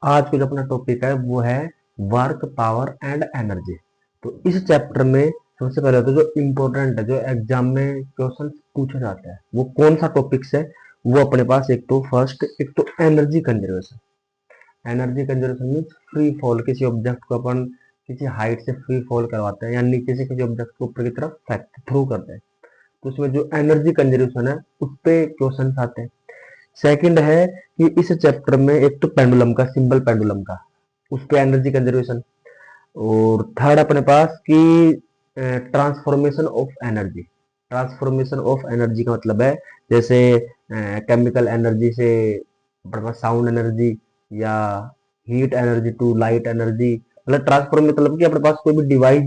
आज का जो अपना टॉपिक है वो है वर्क पावर एंड एनर्जी। तो इस चैप्टर में सबसे पहले तो जो इम्पोर्टेंट है, जो एग्जाम में क्वेश्चन पूछा जाता है, वो कौन सा टॉपिक्स है। वो अपने पास एक तो फर्स्ट, एक तो energy conservation. Energy conservation means free fall, किसी ऑब्जेक्ट को अपन किसी हाइट से फ्री फॉल करवाते हैं या नीचे से किसी ऑब्जेक्ट को ऊपर की तरफ फेंकते थ्रो करते हैं, तो उसमें जो एनर्जी कंजर्वेशन है उस पे क्वेश्चन आते हैं। सेकंड है कि इस चैप्टर में एक तो पेंडुलम का, सिंबल पेंडुलम का, उस पे एनर्जी कंजर्वेशन। और थर्ड अपने पास कि transformation of energy. Transformation of energy का मतलब है जैसे केमिकल एनर्जी से अपने पास साउंड एनर्जी, या heat energy to light energy. मतलब ट्रांसफॉर्म मतलब कि अपने पास कोई भी डिवाइस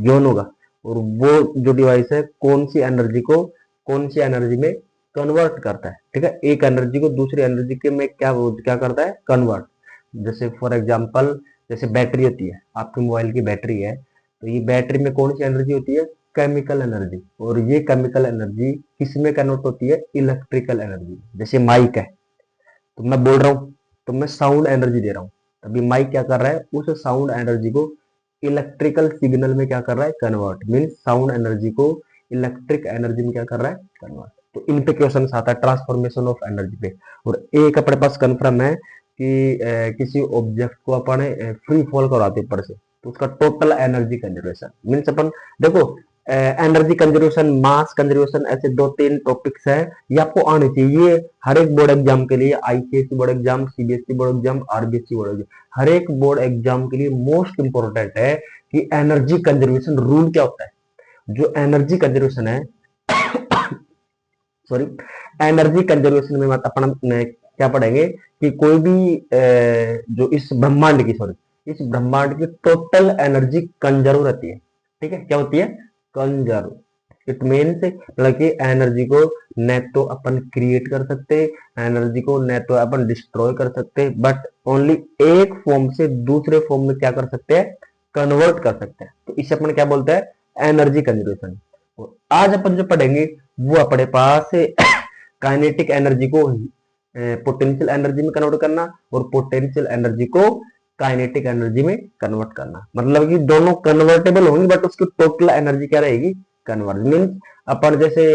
जोन होगा और वो जो डिवाइस है कौन सी एनर्जी को कौन सी एनर्जी में कन्वर्ट करता है। ठीक है, एक एनर्जी को दूसरी एनर्जी के में क्या क्या करता है, कन्वर्ट। जैसे फॉर एग्जांपल, जैसे बैटरी होती है, आपके मोबाइल की बैटरी है, तो ये बैटरी में कौन सी एनर्जी होती है, केमिकल एनर्जी। और ये केमिकल एनर्जी किस में कन्वर्ट होती है, इलेक्ट्रिकल एनर्जी। जैसे माइक है, तो मैं बोल रहा हूँ तो मैं साउंड एनर्जी दे रहा हूँ, तभी माइक क्या कर रहा है, उस साउंड एनर्जी को इलेक्ट्रिकल सिग्नल में क्या कर रहा है, कन्वर्ट। मीन्स साउंड एनर्जी को इलेक्ट्रिक एनर्जी में क्या कर रहा है, कन्वर्ट। तो इन पे क्वेश्चन आता है ट्रांसफॉर्मेशन ऑफ एनर्जी पे। और एक अपने पास कन्फर्म है कि किसी ऑब्जेक्ट को अपन फ्री फॉल करवाते ऊपर से, तो उसका टोटल एनर्जी कंजर्वेशन। मीन्स अपन देखो, एनर्जी कंजर्वेशन, मास कंजर्वेशन, ऐसे दो तीन टॉपिक्स है, ये आपको आने चाहिए हर एक बोर्ड एग्जाम के लिए। ICSE board exam, CBSE board exam, RBSE board exam, हर एक बोर्ड एग्जाम के लिए मोस्ट इंपोर्टेंट है कि एनर्जी कंजर्वेशन रूल क्या होता है। जो एनर्जी कंजर्वेशन है, सॉरी, एनर्जी कंजर्वेशन में अपन क्या पढ़ेंगे कि कोई भी जो इस ब्रह्मांड की, सॉरी, इस ब्रह्मांड की टोटल एनर्जी कंजर्व रहती है। ठीक है, क्या होती है, कंजर्व। इट मीन्स मतलब कि एनर्जी को न तो अपन क्रिएट कर सकते, एनर्जी को न तो अपन डिस्ट्रॉय कर सकते, बट ओनली एक फॉर्म से दूसरे फॉर्म में क्या कर सकते हैं, कन्वर्ट कर सकते हैं। तो इसे अपन क्या बोलते हैं, एनर्जी कंजर्वेशन। आज अपन जो पढ़ेंगे वो अपने पास काइनेटिक एनर्जी को पोटेंशियल एनर्जी में कन्वर्ट करना और पोटेंशियल एनर्जी को काइनेटिक एनर्जी में कन्वर्ट करना। मतलब कि दोनों कन्वर्टेबल होंगे बट उसकी टोटल एनर्जी क्या रहेगी, कन्वर्ट। मीन्स अपन जैसे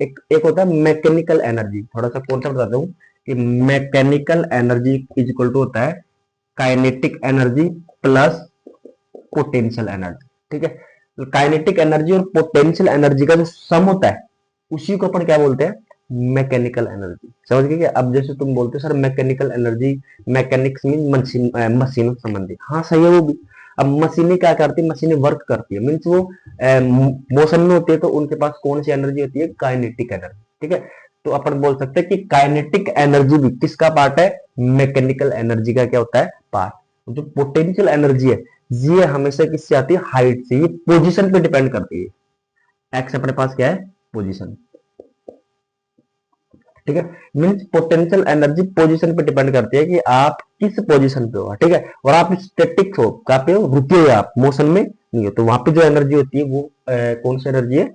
एक होता है मैकेनिकल एनर्जी, थोड़ा सा कॉन्सेप्ट बताता हूँ कि mechanical energy is equal to होता है kinetic energy plus potential energy. ठीक है, काइनेटिक एनर्जी और पोटेंशियल एनर्जी का जो सम होता है उसी को अपन क्या बोलते हैं, मैकेनिकल एनर्जी। समझ गए क्या? अब जैसे तुम बोलते हो sir mechanical energy, mechanics mean मशीनों संबंधी, हाँ सही है वो भी। अब मशीनें क्या करती है, मशीनें वर्क करती है, मीन्स वो मोशन में होती है, तो उनके पास कौन सी एनर्जी होती है, काइनेटिक एनर्जी। ठीक है, तो अपन बोल सकते हैं कि काइनेटिक एनर्जी भी किसका पार्ट है, मैकेनिकल एनर्जी का क्या होता है, पार्ट। जो पोटेंशियल एनर्जी है ये हमेशा किससे आती है, हाइट से। ये पोजीशन पे डिपेंड करती है। एक्स अपने पास क्या है, पोजीशन। ठीक है, मीन्स पोटेंशियल एनर्जी पोजीशन पे डिपेंड करती है कि आप किस पोजीशन पे हो। ठीक है, और आप स्टैटिक हो, कहाँ पे हो, रुके हो, आप मोशन में नहीं हो, तो वहां पे जो एनर्जी होती है वो कौन सी एनर्जी है,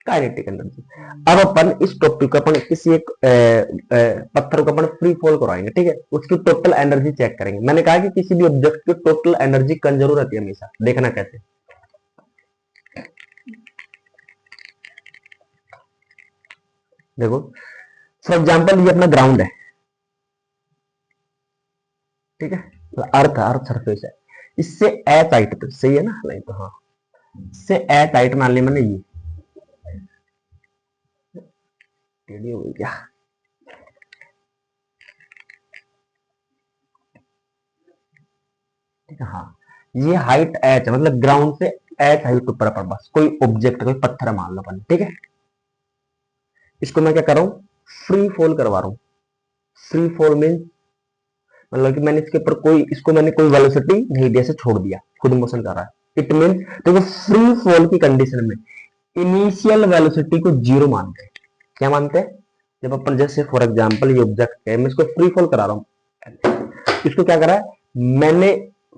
काइनेटिक एनर्जी। अब अपन इस टॉपिक को अपन किसी एक पत्थर को अपन फ्री फॉल कराएंगे। ठीक है, उसकी टोटल एनर्जी चेक करेंगे। मैंने कहा कि किसी भी ऑब्जेक्ट की टोटल एनर्जी कंजर्व रहती है हमेशा। देखना कैसे, देखो फॉर एग्जाम्पल ये अपना ग्राउंड है। ठीक है, तो अर्थ अर्थ सरफेस है, इससे एच हाइट पे, सही है ना, नहीं तो हाँ, इससे एच हाइट मान ली मैंने, ये टेढ़ी हो गई क्या, ठीक है हाँ, ये हाइट एच है, मतलब ग्राउंड से एच हाइट ऊपर अपन बस कोई ऑब्जेक्ट, कोई पत्थर मान लो अपन। ठीक है, इसको मैं क्या कर रहा हूँ, फ्री फॉल करवा रहा हूँ। फ्री फॉल मीन मतलब कि मैंने इसके ऊपर कोई, इसको मैंने कोई वेलोसिटी नहीं दिया, से छोड़ दिया, खुद मोशन कर रहा है। इट मीन देखो, फ्री फॉल की कंडीशन में इनिशियल वेलोसिटी को जीरो मानते हैं। क्या मानते हैं, जब अपन जैसे फॉर एग्जांपल ये ऑब्जेक्ट है, मैं इसको फ्री फॉल करा रहा हूँ, इसको क्या करा है मैंने,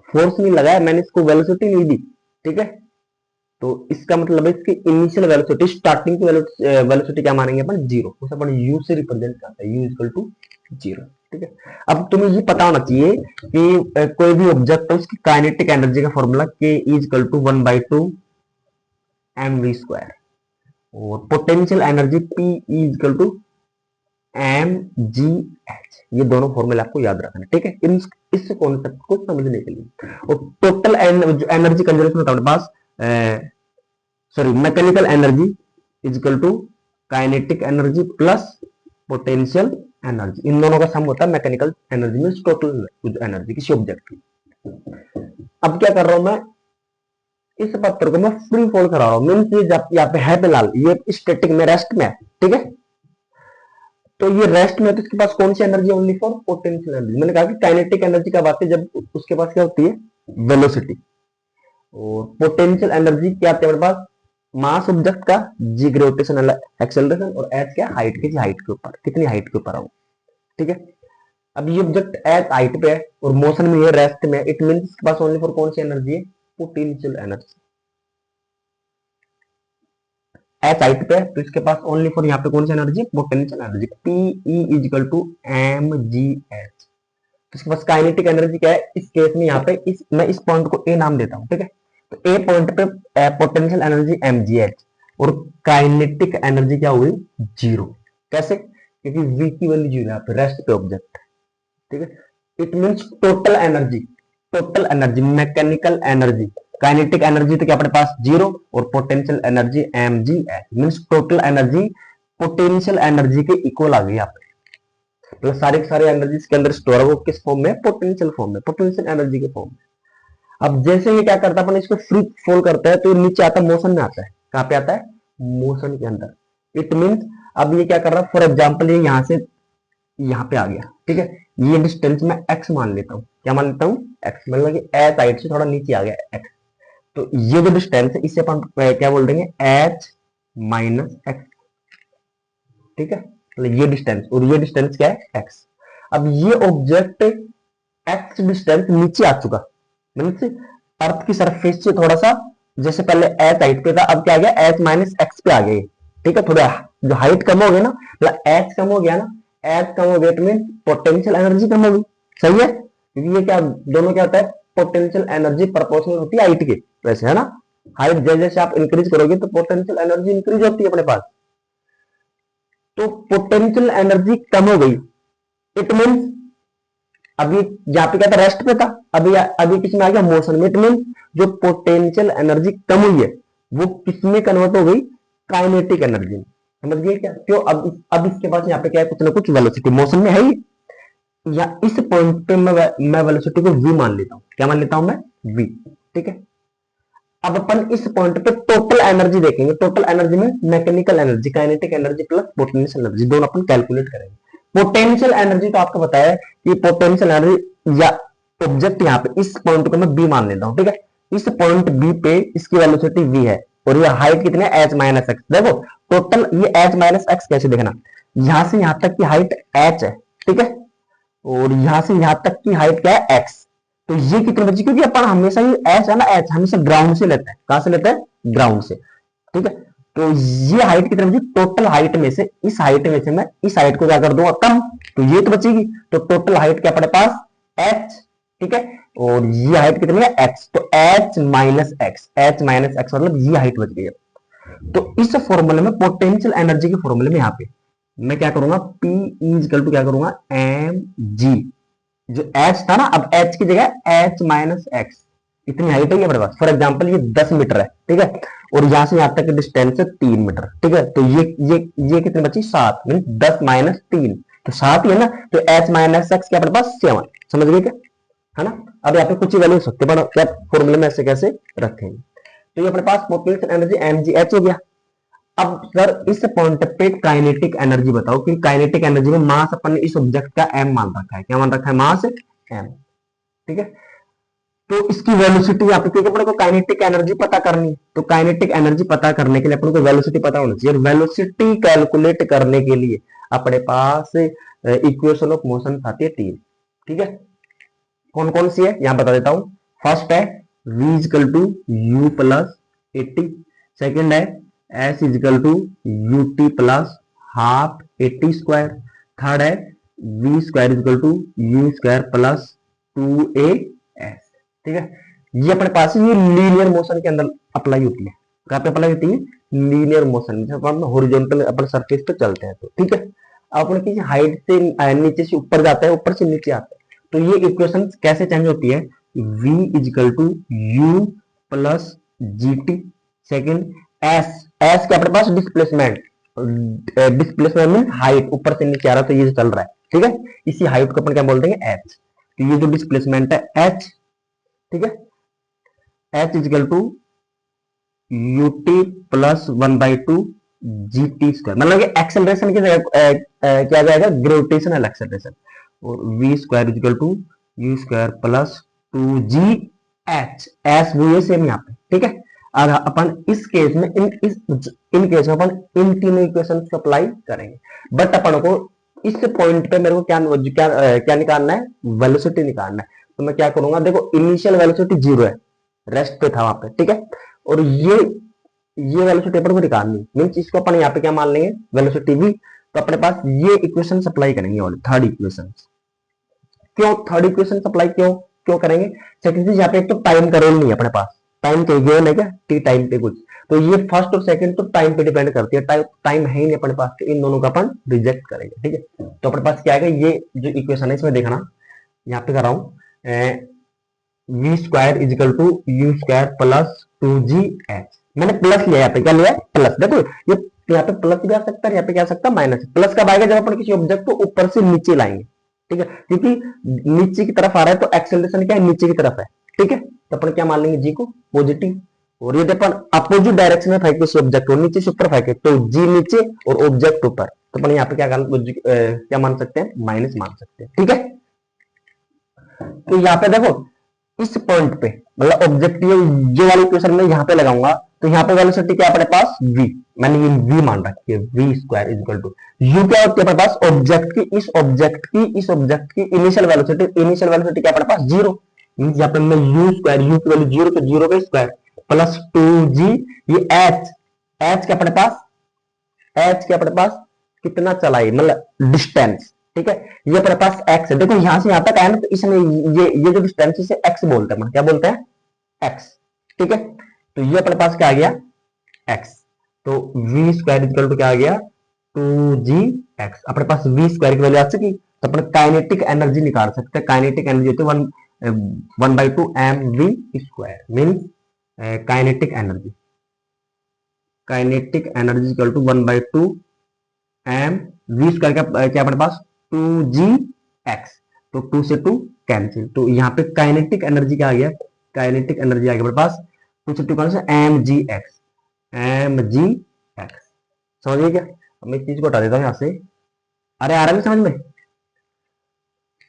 फोर्स नहीं लगाया, मैंने इसको वेलोसिटी नहीं दी। ठीक है, तो इसका मतलब है इसकी इनिशियल वेलोसिटी, स्टार्टिंग की वेलोसिटी क्या मानेंगे अपन, जीरो। उसे अपन यू से रिप्रेजेंट करते हैं, यू इक्वल टू जीरो। ठीक है, अब तुम्हें ये पता होना चाहिए कि कोई भी ऑब्जेक्ट है उसकी काइनेटिक एनर्जी का formula K is equal to 1/2 mv square, और potential energy P is equal to m ji h. ये दोनों फॉर्मूले आपको याद रखना है। ठीक है, इस कॉन्सेप्ट को समझने के लिए। और टोटल एनर्जी कंजर्वेशन होता है अपने पास, sorry, mechanical energy is equal to kinetic energy plus potential energy. इन दोनों का सम होता है मैकेनिकल एनर्जी में टोटल एनर्जी किसी ऑब्जेक्ट की। अब क्या कर रहा हूं मैं, इस पत्थर को मैं फ्री फॉल करा रहा हूं, मीन्स ये यहाँ पे है फिलहाल ये स्टैटिक में, रेस्ट में है। ठीक है, तो ये रेस्ट में, तो इसके पास कौन सी energy, only for potential energy. मैंने कहा कि काइनेटिक एनर्जी कब आती है, जब उसके पास क्या होती है, वेलोसिटी। और पोटेंशियल एनर्जी क्या आती है हमारे पास, मास ऑब्जेक्ट का, जी ग्रेविटेशनल एक्सेलरेशन, और एच क्या, हाइट की, हाइट के ऊपर, कितनी हाइट के ऊपर आऊं। ठीक है, अब ये ऑब्जेक्ट एच हाइट पे है और मोशन में है, रेस्ट में, इट मींस इसके पास ओनली फॉर कौन सी एनर्जी है, पोटेंशियल एनर्जी। एच हाइट पे है तो इसके पास ओनली फॉर यहाँ पे कौन सी energy, potential energy, P E is equal to m ji h. तो इसके पास काइनेटिक एनर्जी क्या है, इस केस में यहाँ पे मैं इस पॉइंट को ए नाम देता हूँ। ठीक है, तो ए पॉइंट पे potential energy M G H, और काइनेटिक एनर्जी क्या हुई, जीरो। कैसे, क्योंकि वी की वैल्यू जीरो है, रेस्ट पे ऑब्जेक्ट। ठीक है, it means total energy mechanical energy, kinetic energy तो क्या अपने पास जीरो, और potential energy M G H, means total energy potential energy के इक्वल आ गई यहाँ पे। तो सारी एनर्जी के अंदर स्टोर है, वो किस फॉर्म में, पोटेंशियल फॉर्म में, पोटेंशियल एनर्जी के फॉर्म में। अब जैसे ये क्या करता है, अपन इसको फ्री फॉल करता है तो नीचे आता है, मोशन में आता है। कहां पे आता है, मोशन के अंदर। इट मींस अब ये क्या कर रहा है, फॉर एग्जाम्पल ये यहां से यहाँ पे आ गया। ठीक है, ये डिस्टेंस मैं x मान लेता हूँ। क्या मान लेता हूँ, x, मतलब कि एच हाइट से थोड़ा नीचे आ गया x। तो ये जो डिस्टेंस है इसे अपन क्या बोल देंगे, h माइनस x। ठीक है, मतलब ये डिस्टेंस, और ये डिस्टेंस क्या है, x। अब ये ऑब्जेक्ट x डिस्टेंस नीचे आ चुका, मतलब अर्थ की सरफेस से थोड़ा सा, जैसे पहले h हाइट पे था, अब क्या आ गया, h माइनस x पे आ गया। ठीक है, थोड़ा जो हाइट कम हो गई ना, मतलब h कम हो गया ना, एच कम हो गया, इट मीन पोटेंशियल एनर्जी कम होगी। सही है, क्योंकि ये क्या, दोनों क्या होता है, पोटेंशियल एनर्जी प्रोपोर्शनल होती है हाइट के, वैसे है ना। हाइट जैसे जैसे आप इंक्रीज करोगे तो पोटेंशियल एनर्जी इंक्रीज होती है अपने पास। तो पोटेंशियल एनर्जी कम हो गई, इट मीन अभी यहाँ पे क्या था, रेस्ट पे था, अभी किस में आ गया, मोशन में। इट मीन जो पोटेंशियल एनर्जी कम हुई है वो किसमें कन्वर्ट हो गई, काइनेटिक एनर्जी में। समझ गए क्या, क्यों, अब इसके पास यहाँ पे क्या है, कुछ ना कुछ वेलोसिटी, मोशन में है ही। या इस पॉइंट पे मैं वेलोसिटी को v मान लेता हूँ। क्या मान लेता हूं मैं, v। ठीक है, अब अपन इस पॉइंट पे टोटल एनर्जी देखेंगे। टोटल एनर्जी में mechanical energy, kinetic energy plus potential energy, दोनों अपन कैलकुलेट करेंगे। पोटेंशियल एनर्जी तो आपको बताया कि पोटेंशियल एनर्जी, या ऑब्जेक्ट यहाँ पे इस पॉइंट को मैं b मान लेता हूँ। ठीक है, इस पॉइंट b पे इसकी वेलोसिटी v है, और ये हाइट कितनी है, h माइनस एक्स। देखो टोटल ये h माइनस एक्स कैसे देखना, यहां से यहां तक की हाइट h है। ठीक है, और यहां से यहां तक की हाइट क्या है, x। तो ये कितनी बची, क्योंकि अपन हमेशा ये h है ना, h हमेशा ग्राउंड से लेते हैं। कहां से लेते हैं, ग्राउंड से। ठीक है, तो ये हाइट कितनी बची, टोटल हाइट में से, इस हाइट में से मैं इस हाइट को क्या कर दूंगा, कम, तो ये तो बचेगी। तो टोटल हाइट क्या अपने पास, h। ठीक है, और ये हाइट कितनी है, x, तो h minus x, h minus x मतलब ये हाइट बच गई है। तो इस फॉर्मूले में, पोटेंशियल एनर्जी के फॉर्मूले में यहाँ पे मैं क्या करूंगा, P इक्वल टू क्या करूंगा, एम जी, जो h था ना, अब h की जगह h माइनस एक्स। इतनी हाइट है अपने पास, फॉर एग्जाम्पल ये 10 मीटर है। ठीक है, और यहां से यहां तक की डिस्टेंस है 3 मीटर। ठीक है, तो ये कितनी बची, 7, मीन 10 माइनस 3, तो 7 ही है ना। तो h माइनस एक्स क्या अपने पास, 7। समझ गए क्या, है ना। अब यहाँ पे कुछ ही वैल्यू हो सकती है, क्या फॉर्मूले में ऐसे कैसे रखेंगे। तो ये अपने पास potential energy M G h हो गया। अब सर इस पॉइंट पे काइनेटिक एनर्जी बताओ, कि काइनेटिक एनर्जी में मास अपन ने इस ऑब्जेक्ट का m मान रखा है। क्या मान रखा है, मास m। ठीक है, तो इसकी वेलोसिटी यहाँ पे, क्योंकि अपने को काइनेटिक एनर्जी पता करनी है, तो काइनेटिक एनर्जी पता करने के लिए अपने को वेलोसिटी पता होना चाहिए। और वेलोसिटी कैलकुलेट करने के लिए अपने पास इक्वेशन ऑफ मोशन आती है 3। ठीक है, कौन कौन सी है यहां बता देता हूं। फर्स्ट है v is equal to you plus 80। Second है s is equal to u t plus half 80 square. Third है v square equal to you square plus 2a s. ठीक है, ये अपने पास ये लीनियर मोशन के अंदर अप्लाई होती है। कहाँ पे अप्लाई होती है? लीनियर मोशन, जब अपन हॉरिजॉन्टल अपन सरफेस पे चलते हैं तो। ठीक है, अब अपन किसी हाइट से नीचे से ऊपर जाते हैं, ऊपर से नीचे आते हैं, तो ये इक्वेशन कैसे चेंज होती है? v is equal to you plus G T, second S, S के अपने पास डिस्प्लेसमेंट, डिस्प्लेसमेंट मीन हाइट, ऊपर से नीचे आ रहा है तो ये चल रहा है। ठीक है, इसी हाइट को अपन क्या बोल देंगे? एच। तो ये जो डिस्प्लेसमेंट है एच, ठीक है, h is equal to u t plus 1/2 g t square, मतलब एक्सेलरेशन की जगह क्या जाएगा? Gravitational acceleration. और v square is equal to you square plus 2g h, s वो ये सेम यहाँ पे। ठीक है, अब अपन इस केस में इन केस में अपन इन तीनों इक्वेशन को अप्लाई करेंगे, बट अपन को इस पॉइंट पे मेरे को क्या निकालना है? वेलोसिटी निकालना है। तो मैं क्या करूंगा? देखो इनिशियल वेलोसिटी 0 है, रेस्ट पे था वहां पे। ठीक है, और ये वेलोसिटी अपन को निकालनी, मींस इसको अपन यहाँ पे क्या मान लेंगे? Velocity v। तो अपने पास ये इक्वेशन अप्लाई करेंगे, और थर्ड इक्वेशन। क्यों थर्ड इक्वेशन अप्लाई क्यों क्यों करेंगे? सेकंड चीज, यहाँ पे एक तो टाइम का रोल नहीं है अपने पास, टाइम के गिवन है क्या? टी टाइम पे कुछ, तो ये फर्स्ट और सेकंड तो टाइम पे डिपेंड करती है, टाइम है ही नहीं अपने पास, तो इन दोनों का अपन रिजेक्ट करेंगे। ठीक है, तो अपने पास क्या आएगा? ये जो इक्वेशन है इसमें देखना, यहाँ पे कर रहा हूँ V square is equal to you square plus 2g H. मैंने प्लस लिया, यहाँ पे क्या लिया? प्लस। देखो ये यहाँ पे प्लस भी आ सकता है, यहाँ पे क्या आ सकता है? माइनस। प्लस कब आएगा? जब अपन किसी ऑब्जेक्ट को ऊपर से नीचे लाएंगे। ठीक है, क्योंकि नीचे की तरफ आ रहा है तो एक्सेलरेशन क्या है? नीचे की तरफ है। ठीक है, तो अपन क्या मान लेंगे? जी को पॉजिटिव। और ये अपन अपोजिट डायरेक्शन में फेंके किसी ऑब्जेक्ट को, नीचे से ऊपर फेंके तो जी नीचे और ऑब्जेक्ट ऊपर, तो अपन यहाँ पे क्या मान सकते हैं? माइनस मान सकते हैं। ठीक है, तो यहाँ पे देखो इस पॉइंट पे, मतलब ऑब्जेक्ट ये जो वाली इक्वेशन में यहाँ पे लगाऊंगा, तो यहाँ पे वेलोसिटी क्या है अपने पास? v, मैंने ये v मान रखी है, v square equal to u क्या होती है अपने पास? इस ऑब्जेक्ट की इनिशियल वेलोसिटी क्या अपने पास? 0। मींस यहाँ पे मैं u स्क्वायर, u की वैल्यू 0 तो 0 का स्क्वायर प्लस 2g, ये h क्या अपने पास? कितना चला है, मतलब डिस्टेंस। ठीक है, ये अपने पास x है, देखो यहां से यहां तक आया ना, तो इसमें ये जो डिस्टेंस है इसे x बोलते हैं, क्या बोलते हैं? x। ठीक है, तो ये अपने पास क्या आ गया? x। तो v स्क्वायर इक्वल टू क्या आ गया? 2gx। अपने पास v स्क्वायर की वैल्यू आ चुकी, तो अपने काइनेटिक एनर्जी निकाल सकते हैं। काइनेटिक एनर्जी होती है 1/2 mv square, means kinetic energy equal to 1/2 m v square क्या अपने पास? 2gx। तो 2 से 2 कैंसिल, तो यहाँ पे काइनेटिक एनर्जी क्या आ गया? काइनेटिक एनर्जी आ गया अपने पास 2 से 2 कौन सा? mgx। समझिए क्या? अब मैं इस चीज को हटा देता हूँ यहाँ से। अरे आ रहा है समझ में?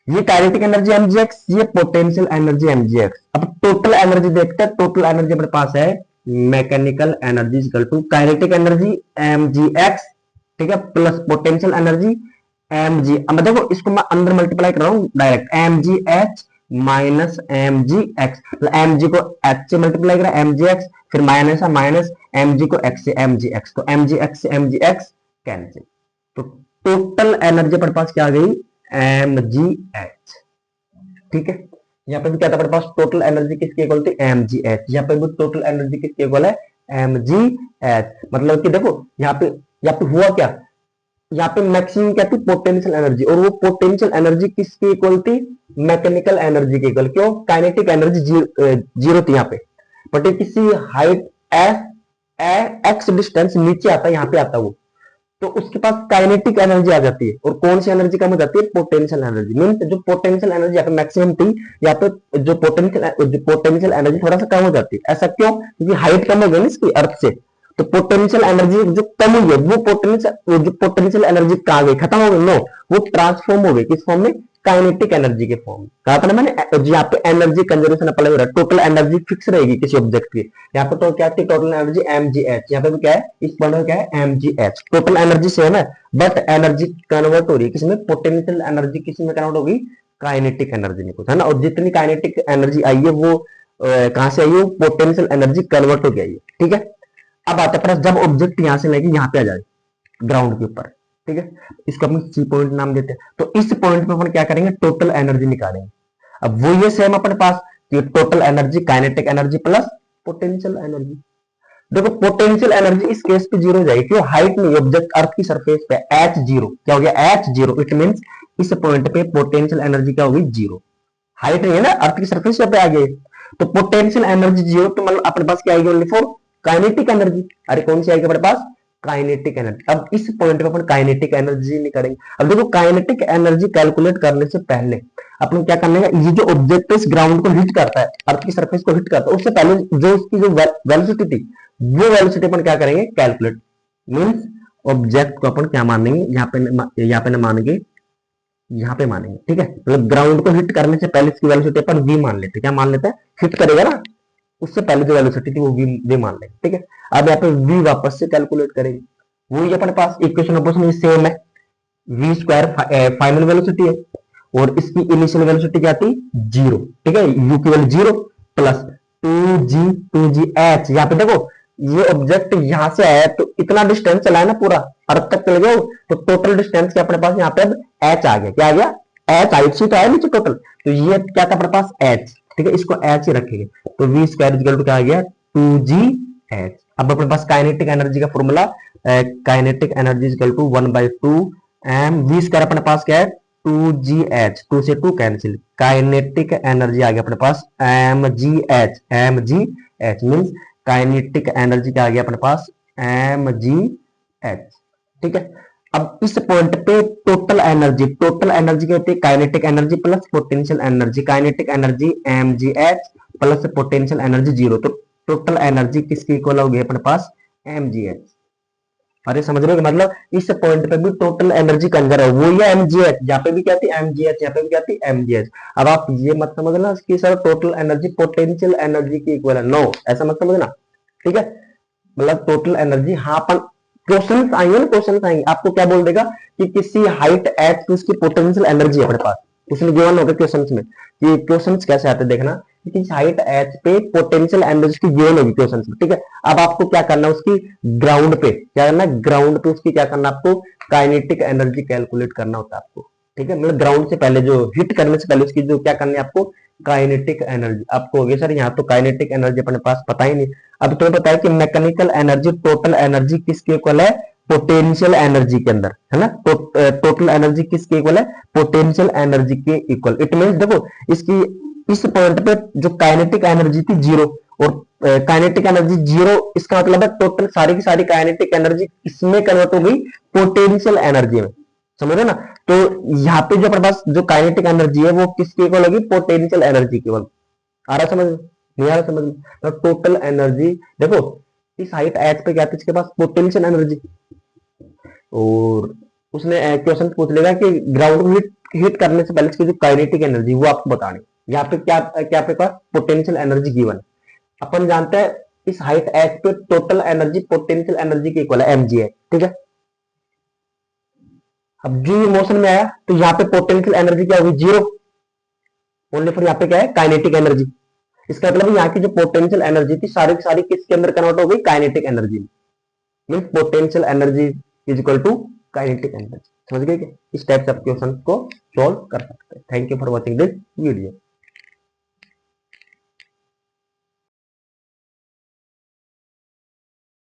ये काइनेटिक एनर्जी mgx, ये पोटेंशियल एनर्जी mgx। अब टोटल एनर्जी देखते हैं, टोटल एनर्जी अपने पास है mechanical energy equal to kinetic energy mgx, ठीक है, प्लस पोटेंशियल एनर्जी mg। अब देखो इसको मैं अंदर मल्टीप्लाई कर रहा हूँ direct, mgh minus mgx, mg को h से मल्टीप्लाई करा mgx, फिर माइनस है माइनस mg को x से mgx, तो mgx से mgx कैंसिल, तो टोटल एनर्जी अपने पास क्या आ गई? mgh। ठीक है, यहाँ पे भी क्या था अपने पास? टोटल एनर्जी किसकी इक्वल थी? mgh। यहाँ पे भी टोटल एनर्जी किसकी इक्वल है? mgh। मतलब कि देखो यहाँ पे हुआ क्या? यहाँ पे मैक्सिमम क्या थी? पोटेंशियल एनर्जी, और वो पोटेंशियल एनर्जी किसकी इक्वल थी? मैकेनिकल एनर्जी की इक्वल। क्यों? काइनेटिक एनर्जी जीरो थी यहाँ पे, बट किसी हाइट एक्स डिस्टेंस नीचे आता है, यहाँ पे आता है वो, तो उसके पास काइनेटिक एनर्जी आ जाती है। और कौन सी एनर्जी कम हो जाती है? Potential energy. मीन जो पोटेंशियल एनर्जी यहाँ पे मैक्सिमम थी, यहाँ पे जो पोटेंशियल एनर्जी थोड़ा सा कम हो जाती है। ऐसा क्यों? क्योंकि हाइट कम हो गई ना इसकी अर्थ से, तो पोटेंशियल एनर्जी जो कम हुई है, जो पोटेंशियल एनर्जी कहाँ गई? खत्म हो गई? नो, वो ट्रांसफॉर्म हो गई किस फॉर्म में? काइनेटिक एनर्जी के फॉर्म में। कहा था ना मैंने, यहाँ पे एनर्जी कंजर्वेशन अप्लाई हो रहा है, टोटल एनर्जी फिक्स रहेगी किसी ऑब्जेक्ट की। यहाँ पे तो क्या थी? Total energy mgh। यहाँ पे भी क्या है? इस पॉइंट में क्या है? mgh। टोटल एनर्जी सेम है, बट एनर्जी कन्वर्ट हो रही है किसमें? पोटेंशियल एनर्जी किसमें कन्वर्ट होगी? काइनेटिक एनर्जी में कुछ, है ना। और जितनी काइनेटिक एनर्जी आई है वो कहां से आई है? पोटेंशियल एनर्जी कन्वर्ट हो गई है। ठीक है, अब आता है जब ऑब्जेक्ट यहां से लेके यहां पे आ जाए ग्राउंड के ऊपर, ठीक है, इसको अपन सी पॉइंट नाम देते हैं। तो इस पॉइंट पे अपन क्या करेंगे, टोटल एनर्जी निकालेंगे। अब वो ये सेम अपने पास, ये total energy kinetic energy plus potential energy. देखो पोटेंशियल एनर्जी इस केस पे जीरो हो जाएगी, क्यों, हाइट में ऑब्जेक्ट अर्थ की सरफेस पे एच जीरो, क्या हो गया एच जीरो, इट मींस इस पॉइंट पे पोटेंशियल एनर्जी क्या होगी, जीरो। हाइट नहीं है ना, अर्थ की सरफेस पे आ गई, तो पोटेंशियल एनर्जी जीरो, तो मतलब अपने पास क्या आएगी, ओनली फॉर काइनेटिक एनर्जी। अरे कौन सी आएगी अपने पास, काइनेटिक एनर्जी। अब इस पॉइंट पे अपन काइनेटिक एनर्जी निकालेंगे। अब देखो काइनेटिक एनर्जी कैलकुलेट करने से पहले अपन क्या करने का, ये जो ऑब्जेक्ट इस ग्राउंड को हिट करता है, अर्थ की सरफेस को हिट करता है, उससे पहले जो उसकी जो वेलोसिटी थी, वो वेलोसिटी अपन क्या करेंगे, कैलकुलेट। मींस ऑब्जेक्ट को अपन क्या मानेंगे, यहाँ पे ना मानेंगे, यहाँ पे मानेंगे, ठीक है। मतलब ग्राउंड को हिट करने से पहले इसकी वेलोसिटी अपन वी मान लेते हैं, क्या मान लेते हैं, हिट करेगा ना, उससे पहले जो वेलोसिटी थी वो वी मान लेंगे, ठीक है। अब यहाँ पे वी वापस से कैलकुलेट करेंगे, वही अपने पास इक्वेशन ऑफ मोशन सेम है, वी स्क्वायर फाइनल वेलोसिटी है, और इसकी इनिशियल वेलोसिटी क्या थी, जीरो, ठीक है, यू की value zero, plus two g H. यहाँ पे देखो ये ऑब्जेक्ट यहां से आया तो इतना डिस्टेंस चला है ना, पूरा अर्थ तक चले गए, तो टोटल डिस्टेंस क्या अपने पास यहाँ पे अब एच आ गया, क्या आ गया, एच, हाइट सी तो आया नीचे टोटल, तो ये क्या था अपने पास एच, ठीक है, इसको एच ही रखेंगे, तो वी स्क्वायर इक्वल टू क्या आ गया, टू जी एच। अब अपने पास काइनेटिक एनर्जी का formula, kinetic energy equal to 1/2 m v square, अपने पास क्या है, टू जी एच, टू से टू कैंसिल, काइनेटिक एनर्जी आ गया अपने पास एम जी एच, एम जी एच मीन्स काइनेटिक एनर्जी क्या आ गया अपने पास, एम जी एच, ठीक है। अब इस पॉइंट पे टोटल एनर्जी क्या होती है, kinetic energy plus potential energy, kinetic energy M G H plus potential energy zero, तो टोटल एनर्जी किसकी इक्वल होगी अपने पास, एम जी एच। अरे समझ रहे हो, मतलब इस पॉइंट पे भी टोटल एनर्जी कंजर्व है, वो ये एमजीएच, यहाँ पे भी क्या थी एमजीएच, यहाँ पे भी क्या थी एमजीएच। अब आप ये मत समझना कि sir total energy potential energy की इक्वल है, नो, ऐसा मत समझना, ठीक है। मतलब टोटल एनर्जी, हाँ अपन क्वेश्चन आएंगे ना, क्वेश्चन आएंगे, आपको क्या बोल देगा कि किसी हाइट एच की उसकी पोटेंशियल एनर्जी है अपने पास, उसने गिवन होगा क्वेश्चन में, कि क्वेश्चन कैसे आते देखना, कि हाइट एच पे पोटेंशियल एनर्जी की गिवन होगी क्वेश्चन में, ठीक है। अब आपको क्या करना है, उसकी ग्राउंड पे क्या करना है, ग्राउंड पे उसकी क्या करना है आपको, काइनेटिक एनर्जी कैलकुलेट करना होता है आपको, ठीक है। मतलब ग्राउंड से पहले, जो हिट करने से पहले उसकी जो क्या करनी है आपको, काइनेटिक एनर्जी। आपको हो गया सर यहाँ तो काइनेटिक एनर्जी अपने पास पता ही नहीं। अब तुम्हें पता है कि मैकेनिकल एनर्जी टोटल एनर्जी किसके इक्वल है, पोटेंशियल एनर्जी के अंदर, है ना, तो टोटल एनर्जी किसके इक्वल है, पोटेंशियल एनर्जी के इक्वल। इट मींस देखो इसकी इस पॉइंट पे जो काइनेटिक एनर्जी थी जीरो, और काइनेटिक एनर्जी जीरो, इसका मतलब है टोटल सारी की सारी काइनेटिक एनर्जी इसमें कन्वर्ट हो गई पोटेंशियल एनर्जी में, समझ रहे ना। तो यहाँ पे जो अपने पास जो काइनेटिक एनर्जी है वो किसकी इक्वल होगी, पोटेंशियल एनर्जी की इक्वल। आ रहा समझ, नहीं आ रहा समझ में, तो टोटल एनर्जी देखो इस हाइट एच पे क्या था, इसके पास पोटेंशियल एनर्जी, और उसने क्वेश्चन पूछ लेगा कि ग्राउंड को हिट करने से पहले इसकी जो काइनेटिक एनर्जी वो आपको बतानी। यहाँ पे क्या क्या पे पास पोटेंशियल एनर्जी गिवन, अपन जानते हैं इस हाइट एच पे टोटल एनर्जी पोटेंशियल एनर्जी के इक्वल है एमजी है, ठीक है। अब जो ये मोशन में आया तो यहाँ पे पोटेंशियल एनर्जी क्या होगी, जीरो, ओनली फॉर यहाँ पे क्या है, काइनेटिक एनर्जी। इसका मतलब यहाँ की जो पोटेंशियल एनर्जी थी सारी की सारी किसके अंदर कन्वर्ट हो गई, काइनेटिक एनर्जी में। Means potential energy is equal to kinetic energy. समझ गए क्या, इस टाइप से आप क्वेश्चन को सॉल्व कर सकते हैं। Thank you for watching this video.